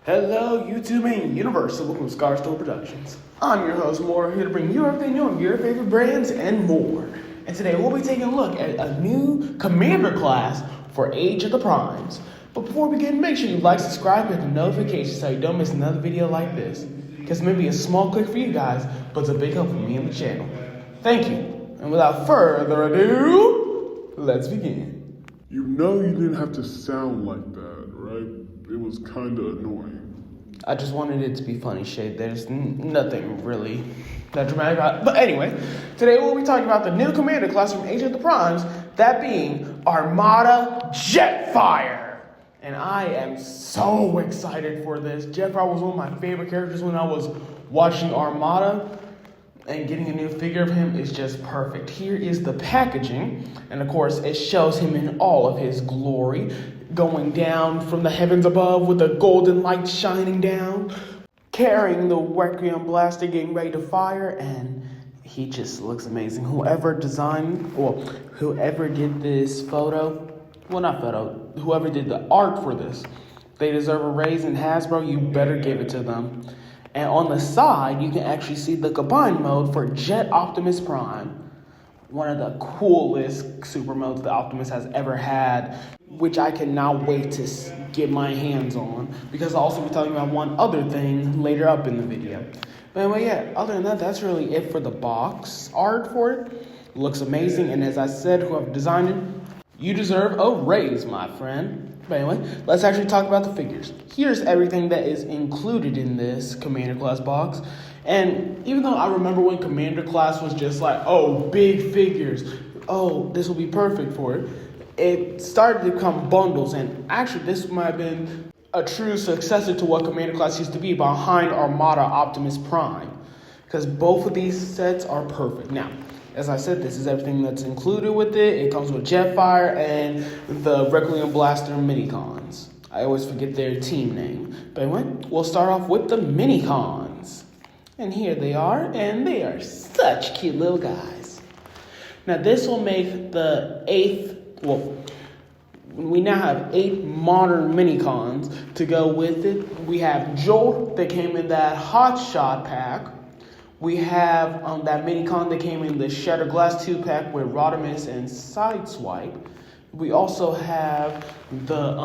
Hello, YouTube and universe. Welcome to Scar Store Productions. I'm your host, Moore, here to bring you everything new on your favorite brands and more. And today we'll be taking a look at a new Commander class for Age of the Primes. But before we begin, make sure you like, subscribe, and hit the notifications so you don't miss another video like this. Because it may be a small click for you guys, but it's a big help for me and the channel. Thank you. And without further ado, let's begin. You know you didn't have to sound like that, right? It was kind of annoying. I just wanted it to be funny, Shade. There's nothing really that dramatic about it. But anyway, today we'll be talking about the new Commander class from Age of the Primes, that being AotP Jetfire. And I am so excited for this. Jetfire was one of my favorite characters when I was watching Armada, and getting a new figure of him is just perfect. Here is the packaging, and of course it shows him in all of his glory, going down from the heavens above with the golden light shining down, carrying the Requiem blaster, getting ready to fire, and he just looks amazing. Whoever did this whoever did the art for this, they deserve a raise, and Hasbro, you better give it to them. And on the side, you can actually see the combined mode for Jet Optimus Prime. One of the coolest super modes that Optimus has ever had, which I cannot wait to get my hands on, because I'll also be talking about one other thing later up in the video. But anyway, yeah, other than that, that's really it for the box art for it. Looks amazing, and as I said, whoever designed it, you deserve a raise, my friend. But anyway, let's actually talk about the figures. Here's everything that is included in this Commander class box. And even though I remember when Commander class was just like, oh, big figures, oh, this will be perfect for it, it started to become bundles. And actually, this might have been a true successor to what Commander class used to be behind Armada Optimus Prime, because both of these sets are perfect. Now, as I said, this is everything that's included with it. It comes with Jetfire and the Requiem Blaster Minicons. I always forget their team name. But anyway, we'll start off with the Minicons. And here they are, and they are such cute little guys. Now this will make the we now have 8 modern Minicons to go with it. We have Jolt that came in that Hot Shot pack. We have that Minicon that came in the Shattered Glass 2-pack with Rodimus and Sideswipe. We also have the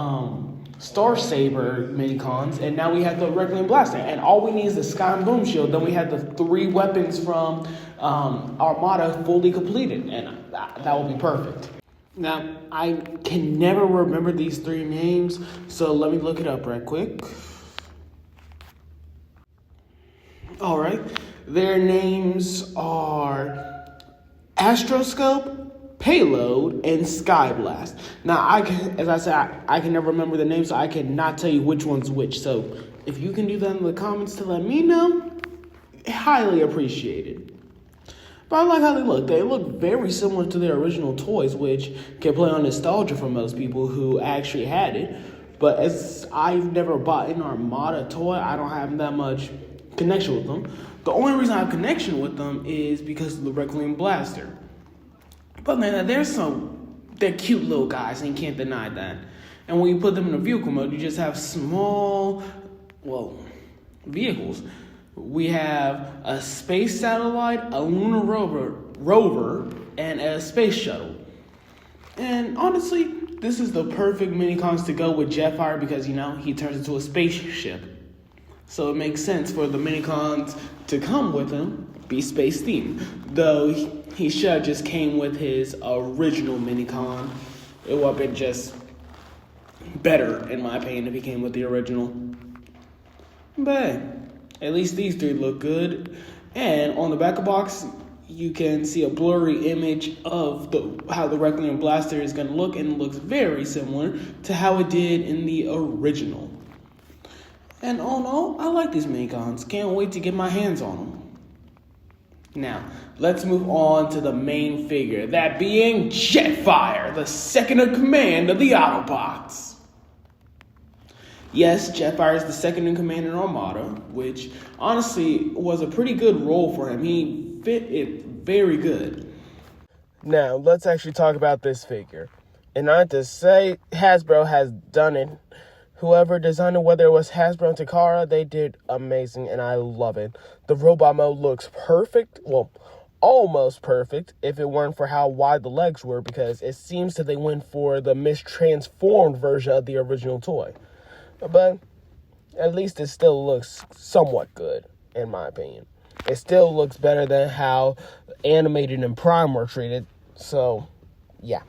Star Saber Minicons, and now we have the Requiem Blaster. And all we need is the Sky and Boom Shield. Then we have the 3 weapons from Armada fully completed, and that will be perfect. Now, I can never remember these 3 names, so let me look it up right quick. All right. Their names are Astroscope, Payload, and Skyblast. Now, I can never remember the names, so I cannot tell you which one's which. So, if you can do that in the comments to let me know, highly appreciated. But I like how they look. They look very similar to their original toys, which can play on nostalgia for most people who actually had it. But as I've never bought an Armada toy, I don't have that much connection with them. The only reason I have connection with them is because of the Requiem Blaster. But man, they're cute little guys, and you can't deny that. And when you put them in a vehicle mode, you just have small, vehicles. We have a space satellite, a lunar rover, and a space shuttle. And honestly, this is the perfect Minicons to go with Jetfire because, he turns into a spaceship. So it makes sense for the Minicons to come with him, be space themed. Though he should have just came with his original Minicon. It would have been just better, in my opinion, if he came with the original. But hey, at least these 3 look good. And on the back of the box, you can see a blurry image of how the Requiem Blaster is going to look, and it looks very similar to how it did in the original. And all in all, I like these Minicons. Can't wait to get my hands on them. Now, let's move on to the main figure, that being Jetfire, the second in command of the Autobots. Yes, Jetfire is the second in command in Armada, which honestly was a pretty good role for him. He fit it very good. Now, let's actually talk about this figure. And I have to say, Hasbro has done it Whoever designed it, whether it was Hasbro and Takara, they did amazing, and I love it. The robot mode looks perfect. Well, almost perfect if it weren't for how wide the legs were, because it seems that they went for the mistransformed version of the original toy. But at least it still looks somewhat good, in my opinion. It still looks better than how Animated and Prime were treated. So, yeah.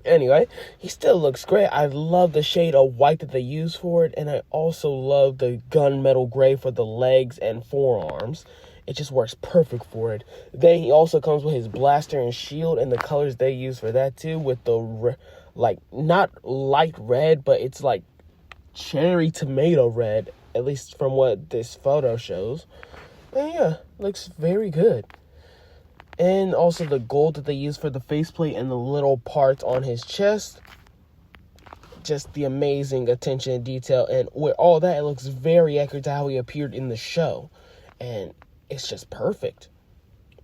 Anyway, he still looks great. I love the shade of white that they use for it, and I also love the gunmetal gray for the legs and forearms. It just works perfect for it. Then he also comes with his blaster and shield, and the colors they use for that too, with the not light red, but it's like cherry tomato red, at least from what this photo shows. And yeah, looks very good. And also the gold that they use for the faceplate and the little parts on his chest. Just the amazing attention and detail. And with all that, it looks very accurate to how he appeared in the show. And it's just perfect.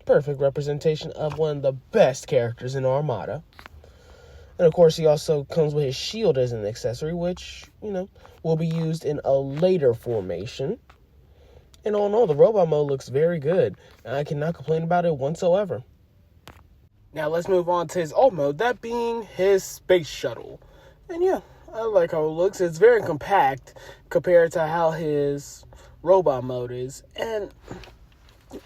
Perfect representation of one of the best characters in Armada. And of course, he also comes with his shield as an accessory, which, will be used in a later formation. And all in all, the robot mode looks very good. And I cannot complain about it whatsoever. Now let's move on to his alt mode, that being his space shuttle. And yeah, I like how it looks. It's very compact compared to how his robot mode is. And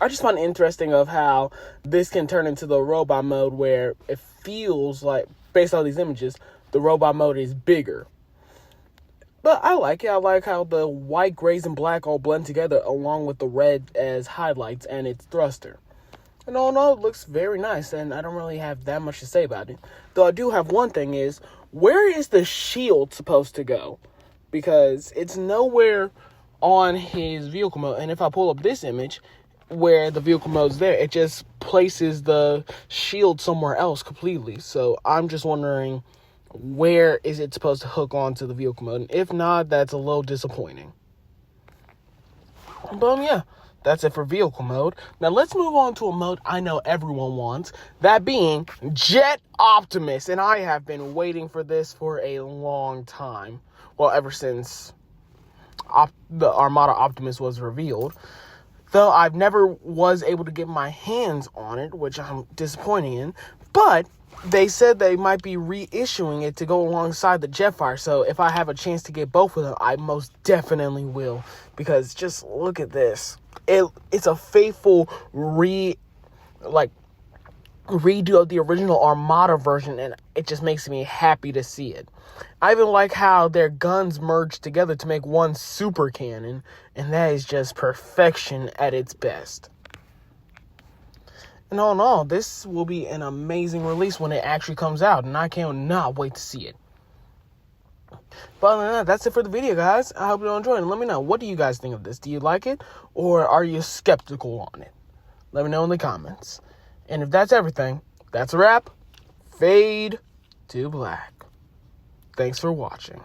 I just find it interesting of how this can turn into the robot mode where it feels like, based on these images, the robot mode is bigger. But I like it. I like how the white, grays, and black all blend together along with the red as highlights and its thruster. And all in all, it looks very nice, and I don't really have that much to say about it. Though I do have one thing is, where is the shield supposed to go? Because it's nowhere on his vehicle mode. And if I pull up this image, where the vehicle mode's there, it just places the shield somewhere else completely. So I'm just wondering, where is it supposed to hook onto the vehicle mode? And if not, that's a little disappointing. But yeah, that's it for vehicle mode. Now let's move on to a mode I know everyone wants, that being Jet Optimus. And I have been waiting for this for a long time. Well, ever since the Armada Optimus was revealed. Though I've never was able to get my hands on it, which I'm disappointed in. But they said they might be reissuing it to go alongside the Jetfire. So if I have a chance to get both of them, I most definitely will. Because just look at this. It's a faithful redo of the original Armada version, and it just makes me happy to see it. I even like how their guns merge together to make one super cannon, and that is just perfection at its best. And all in all, this will be an amazing release when it actually comes out, and I cannot wait to see it. But other than that, that's it for the video, guys. I hope you all enjoyed it. Let me know, what do you guys think of this? Do you like it, or are you skeptical on it? Let me know in the comments. And if that's everything, that's a wrap. Fade to black. Thanks for watching.